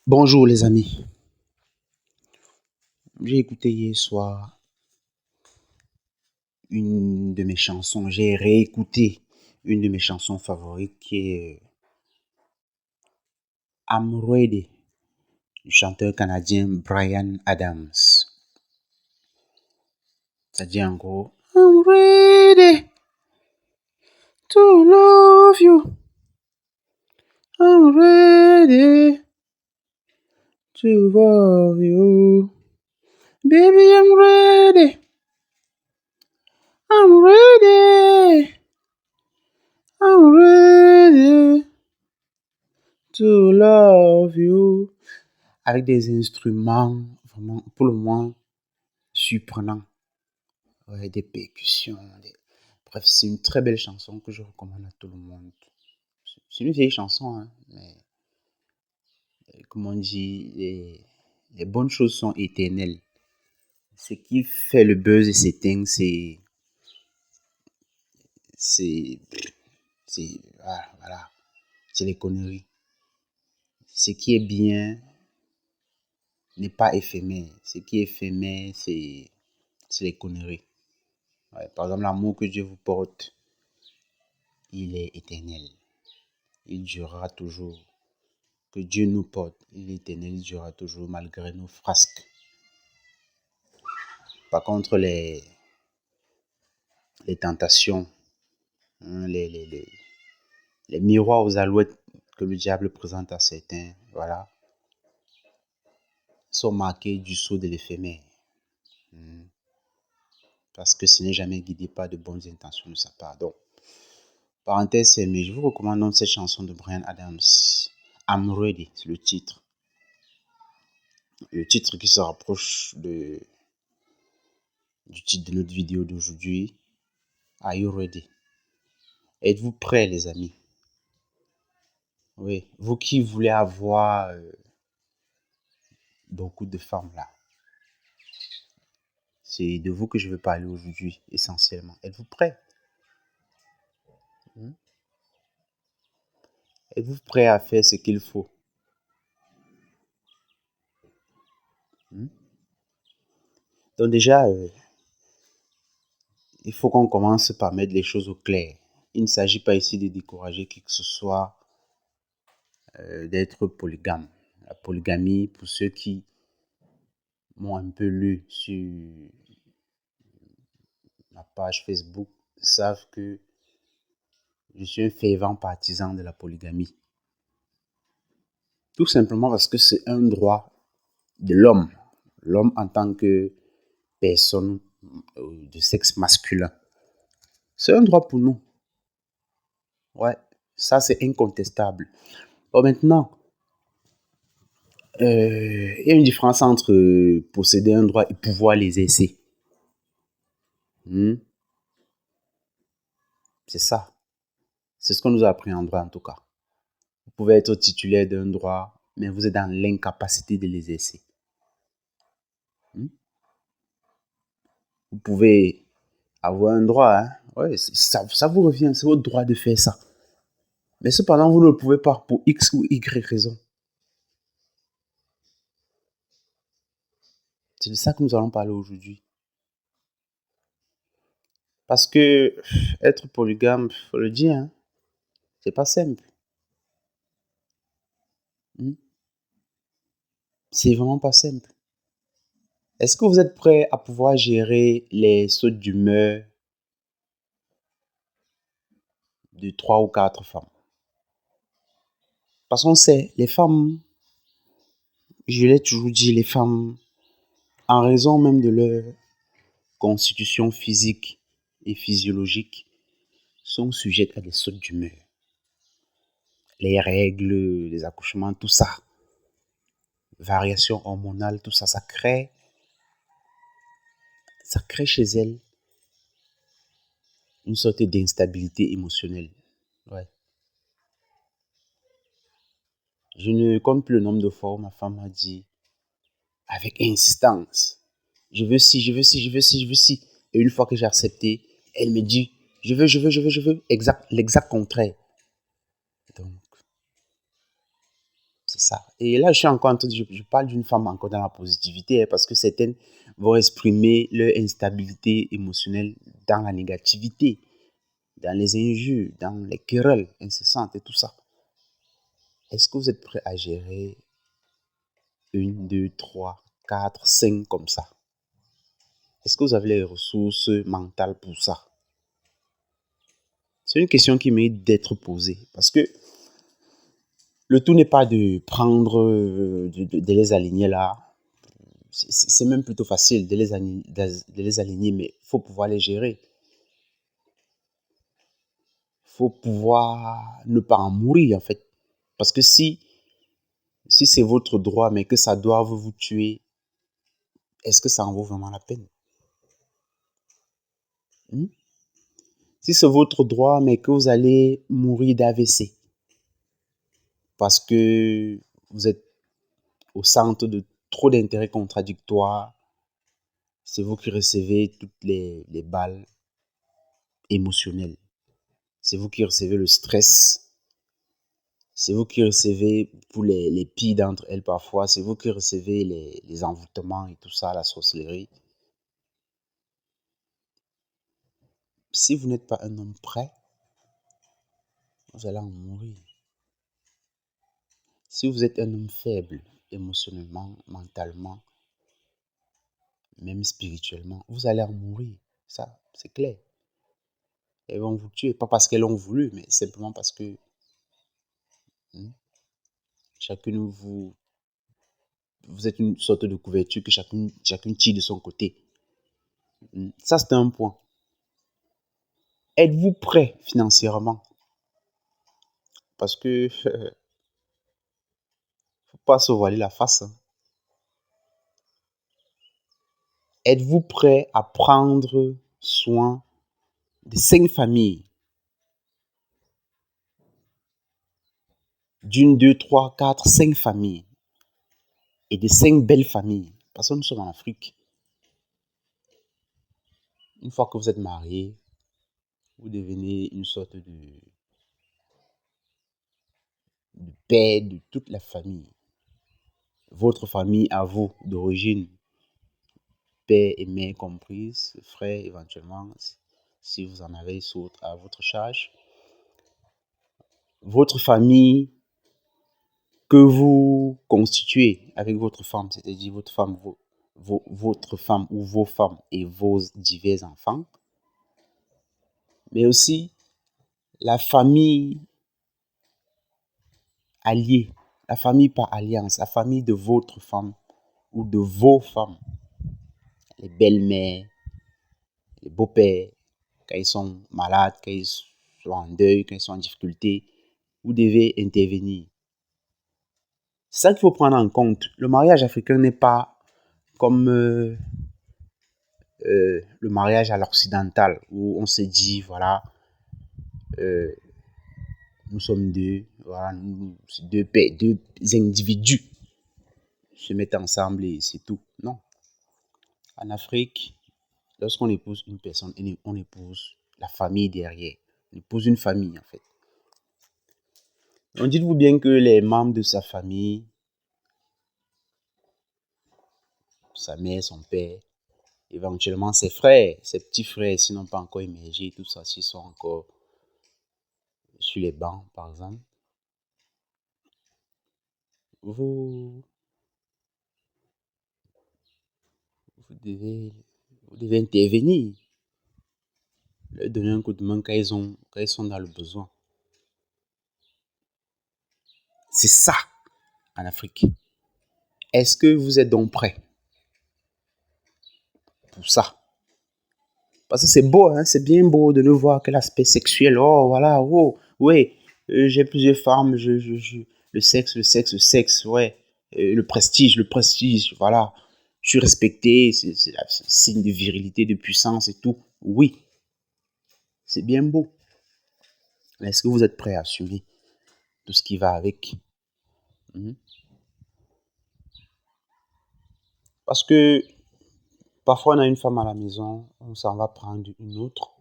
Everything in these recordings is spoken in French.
Bonjour les amis, j'ai écouté hier soir une de mes chansons, j'ai réécouté une de mes chansons favorites qui est I'm Ready du chanteur canadien Bryan Adams. Ça dit en gros I'm ready to love you, I'm ready to love you, baby I'm ready, I'm ready, I'm ready to love you. Avec des instruments vraiment pour le moins surprenants. Ouais, des percussions. Bref, c'est une très belle chanson que je recommande à tout le monde. C'est une vieille chanson, hein, mais comme on dit, les bonnes choses sont éternelles. Ce qui fait le buzz et s'éteint, c'est, voilà, c'est les conneries. Ce qui est bien n'est pas éphémère. Ce qui est éphémère, c'est les conneries. Ouais, par exemple, l'amour que Dieu vous porte, il est éternel. Il durera toujours. Que Dieu nous porte, il est éternel, il durera toujours malgré nos frasques. Par contre, les tentations, hein, les miroirs aux alouettes que le diable présente à certains, voilà, sont marqués du sceau de l'éphémère. Parce que ce n'est jamais guidé par de bonnes intentions de sa part. Donc, parenthèse fermée, je vous recommande donc cette chanson de Bryan Adams. I'm Ready, c'est le titre. Le titre qui se rapproche du titre de notre vidéo d'aujourd'hui. Are you ready? Êtes-vous prêts, les amis? Oui, vous qui voulez avoir beaucoup de femmes là. C'est de vous que je veux parler aujourd'hui, essentiellement. Êtes-vous prêts? Êtes-vous prêts à faire ce qu'il faut? Donc déjà, il faut qu'on commence par mettre les choses au clair. Il ne s'agit pas ici de décourager qui que ce soit d'être polygame. La polygamie, pour ceux qui m'ont un peu lu sur ma page Facebook, savent que je suis un fervent partisan de la polygamie. Tout simplement parce que c'est un droit de l'homme. L'homme en tant que personne de sexe masculin. C'est un droit pour nous. Ouais, ça c'est incontestable. Bon, maintenant, il y a une différence entre posséder un droit et pouvoir l'exercer. C'est ça. C'est ce qu'on nous a appris en droit en tout cas. Vous pouvez être titulaire d'un droit, mais vous êtes dans l'incapacité de l'exercer. Vous pouvez avoir un droit, hein? Ouais, ça vous revient, c'est votre droit de faire ça. Mais cependant, vous ne le pouvez pas pour X ou Y raison. C'est de ça que nous allons parler aujourd'hui. Parce que être polygame, faut le dire, hein, c'est pas simple. C'est vraiment pas simple. Est-ce que vous êtes prêt à pouvoir gérer les sautes d'humeur de 3 ou 4 femmes? Parce qu'on sait, les femmes, je l'ai toujours dit, les femmes, en raison même de leur constitution physique et physiologique, sont sujettes à des sautes d'humeur. Les règles, les accouchements, tout ça, variations hormonales, tout ça, ça crée chez elles une sorte d'instabilité émotionnelle. Ouais. Je ne compte plus le nombre de fois où ma femme m'a dit avec insistance, je veux ci, je veux ci, je veux ci, je veux ci. Et une fois que j'ai accepté, elle me dit, je veux, l'exact contraire. Donc, C'est ça. Et là, je suis encore en train je parle d'une femme encore dans la positivité, parce que certaines vont exprimer leur instabilité émotionnelle dans la négativité, dans les injures, dans les querelles incessantes et tout ça. Est-ce que vous êtes prêt à gérer une, deux, trois, quatre, cinq comme ça? Est-ce que vous avez les ressources mentales pour ça? C'est une question qui mérite d'être posée, parce que le tout n'est pas de prendre, de les aligner là. C'est même plutôt facile de les aligner, mais il faut pouvoir les gérer. Il faut pouvoir ne pas en mourir, en fait. Parce que si c'est votre droit, mais que ça doit vous tuer, est-ce que ça en vaut vraiment la peine? Si c'est votre droit, mais que vous allez mourir d'AVC, parce que vous êtes au centre de trop d'intérêts contradictoires, c'est vous qui recevez toutes les balles émotionnelles. C'est vous qui recevez le stress. C'est vous qui recevez pour les pires d'entre elles parfois. C'est vous qui recevez les envoûtements et tout ça, la sorcellerie. Si vous n'êtes pas un homme prêt, vous allez en mourir. Si vous êtes un homme faible, émotionnellement, mentalement, même spirituellement, vous allez en mourir. Ça, c'est clair. Elles vont vous tuer, pas parce qu'elles l'ont voulu, mais simplement parce que chacune vous êtes une sorte de couverture que chacune tire de son côté. Ça, c'est un point. Êtes-vous prêt financièrement? Parce que faut pas se voiler la face. Êtes-vous prêt à prendre soin de 5 familles? D'une, deux, trois, quatre, 5 familles. Et de 5 belles familles. Parce que nous sommes en Afrique. Une fois que vous êtes marié, vous devenez une sorte de père de toute la famille. Votre famille à vous, d'origine, père et mère comprises, frères éventuellement, si vous en avez à votre charge. Votre famille que vous constituez avec votre femme, c'est-à-dire votre femme, votre femme ou vos femmes et vos divers enfants, mais aussi la famille alliée, la famille par alliance, la famille de votre femme ou de vos femmes, les belles-mères, les beaux-pères, quand ils sont malades, quand ils sont en deuil, quand ils sont en difficulté, vous devez intervenir. C'est ça qu'il faut prendre en compte. Le mariage africain n'est pas comme le mariage à l'occidental, où on se dit, voilà, nous sommes deux, voilà, deux individus se mettent ensemble et c'est tout. Non. En Afrique, lorsqu'on épouse une personne, on épouse la famille derrière. On épouse une famille, en fait. Donc, dites-vous bien que les membres de sa famille, sa mère, son père, éventuellement ses frères, ses petits frères, s'ils n'ont pas encore émergé, tout ça, s'ils sont encore sur les bancs, par exemple, vous, vous devez intervenir, leur donner un coup de main quand ils sont dans le besoin. C'est ça, en Afrique. Est-ce que vous êtes donc prêts pour ça? Parce que c'est beau, hein, c'est bien beau de ne voir que l'aspect sexuel. Oh, voilà, oh, oui, j'ai plusieurs femmes, le sexe, ouais. Le prestige, voilà. Je suis respecté, c'est un signe de virilité, de puissance et tout. Oui, c'est bien beau. Mais est-ce que vous êtes prêts à assumer tout ce qui va avec? Parce que parfois on a une femme à la maison, on s'en va prendre une autre.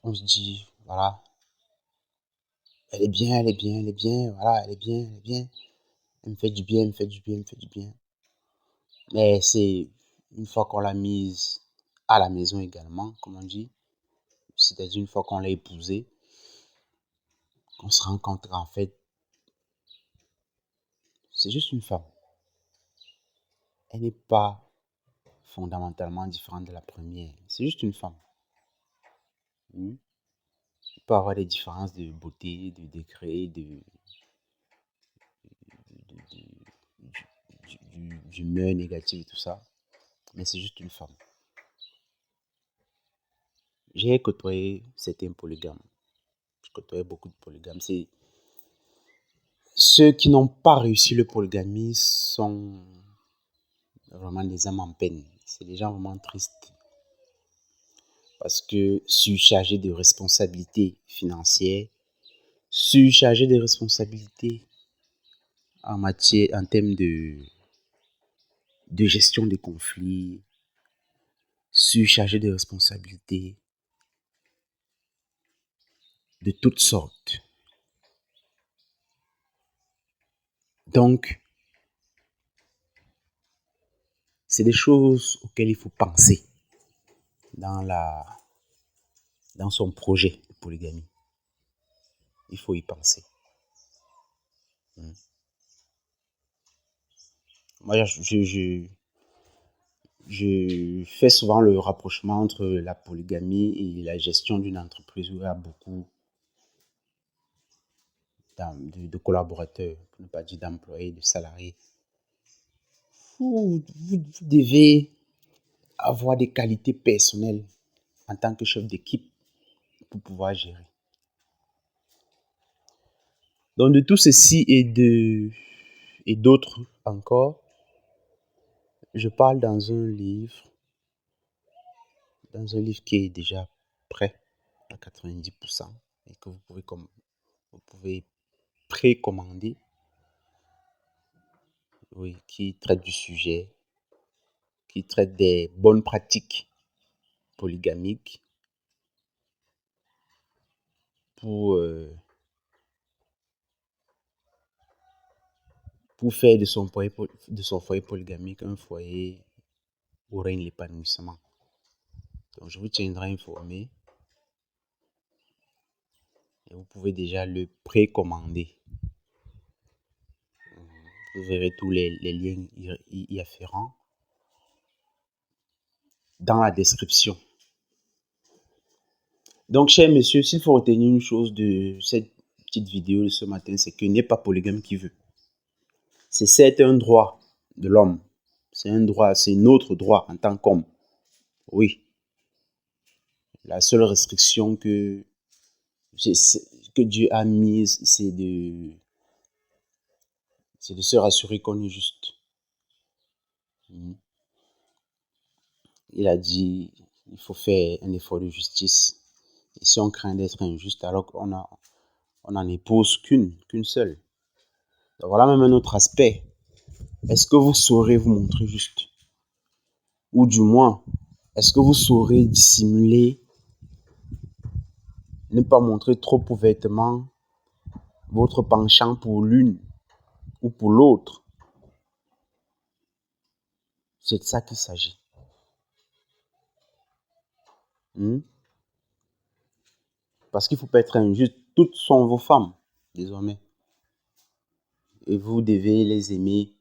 On se dit, voilà, Elle est bien, elle est bien, elle est bien, voilà, elle est bien, elle est bien. Elle me fait du bien, elle me fait du bien, elle me fait du bien. Mais c'est une fois qu'on l'a mise à la maison également, comme on dit, c'est-à-dire une fois qu'on l'a épousée, qu'on se rend compte qu'en fait, c'est juste une femme. Elle n'est pas fondamentalement différente de la première. C'est juste une femme. Hmm. Il peut y avoir des différences de beauté, de degré, d'humeur négative et tout ça. Mais c'est juste une femme. J'ai côtoyé certains polygames. Je côtoyais beaucoup de polygames. C'est ceux qui n'ont pas réussi le polygamie sont vraiment des âmes en peine. C'est des gens vraiment tristes parce que surchargés de responsabilités financières, surchargés de responsabilités en matière, en termes de gestion des conflits, surchargés de responsabilités de toutes sortes. Donc, c'est des choses auxquelles il faut penser dans dans son projet de polygamie. Il faut y penser. Moi, je fais souvent le rapprochement entre la polygamie et la gestion d'une entreprise où il y a beaucoup de collaborateurs, pour ne pas dire d'employés, de salariés. Vous devez avoir des qualités personnelles en tant que chef d'équipe pour pouvoir gérer. Donc de tout ceci et d'autres encore, je parle dans un livre qui est déjà prêt à 90% et que vous pouvez précommander, oui, qui traite du sujet, qui traite des bonnes pratiques polygamiques pour, pour faire de son foyer polygamique un foyer où règne l'épanouissement. Donc, je vous tiendrai informé et vous pouvez déjà le précommander. Vous verrez tous les liens y afférents dans la description. Donc, cher monsieur, s'il faut retenir une chose de cette petite vidéo de ce matin, c'est qu'il n'est pas polygame qui veut. C'est certes un droit de l'homme. C'est un droit, c'est notre droit en tant qu'homme. Oui. La seule restriction que Dieu a mise, c'est de se rassurer qu'on est juste. Il a dit, il faut faire un effort de justice. Et si on craint d'être injuste, alors qu'on n'en épouse qu'une seule. Donc voilà même un autre aspect. Est-ce que vous saurez vous montrer juste? Ou du moins, est-ce que vous saurez dissimuler, ne pas montrer trop ouvertement votre penchant pour l'une ou pour l'autre? C'est de ça qu'il s'agit. Parce qu'il ne faut pas être injuste. Toutes sont vos femmes, désormais. Et vous devez les aimer,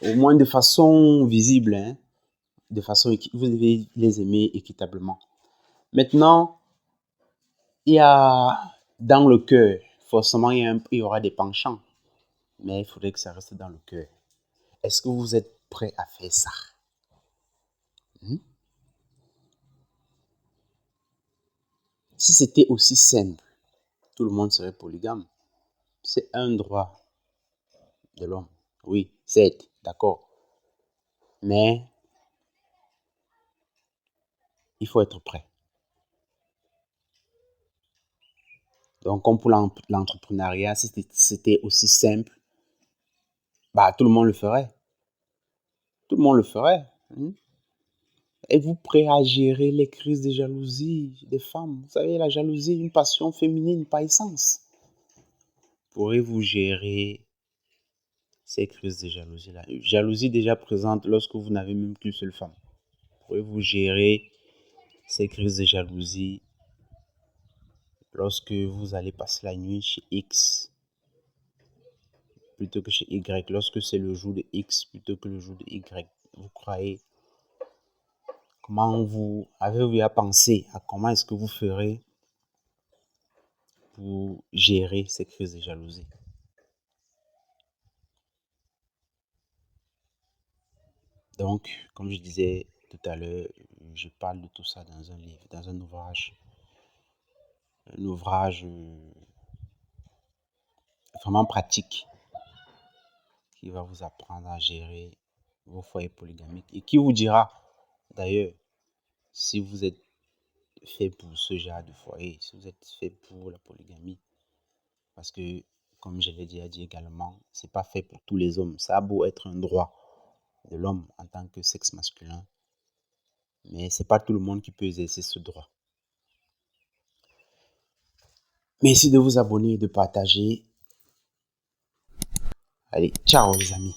au moins de façon visible, hein, vous devez les aimer équitablement. Maintenant, il y a dans le cœur, forcément, il y aura des penchants. Mais il faudrait que ça reste dans le cœur. Est-ce que vous êtes prêt à faire ça? Si c'était aussi simple, tout le monde serait polygame. C'est un droit de l'homme. Oui, c'est d'accord. Mais il faut être prêt. Donc, comme pour l'entrepreneuriat, si c'était aussi simple, bah, tout le monde le ferait. Tout le monde le ferait. Êtes-vous prêt à gérer les crises de jalousie des femmes? Vous savez, la jalousie est une passion féminine par essence. pourrez-vous gérer ces crises de jalousie-là? Jalousie déjà présente lorsque vous n'avez même qu'une seule femme. Pourrez-vous gérer ces crises de jalousie lorsque vous allez passer la nuit chez X plutôt que chez Y, lorsque c'est le jour de X plutôt que le jour de Y? Vous croyez, comment vous avez-vous à penser à comment est-ce que vous ferez pour gérer ces crises de jalousie? Donc, comme je disais tout à l'heure, je parle de tout ça dans un livre, dans un ouvrage vraiment pratique qui va vous apprendre à gérer vos foyers polygamiques et qui vous dira d'ailleurs si vous êtes fait pour ce genre de foyer, si vous êtes fait pour la polygamie. Parce que, comme je l'ai déjà dit également, c'est pas fait pour tous les hommes. Ça a beau être un droit de l'homme en tant que sexe masculin, mais c'est pas tout le monde qui peut exercer ce droit. Merci de vous abonner et de partager. Allez, ciao les amis.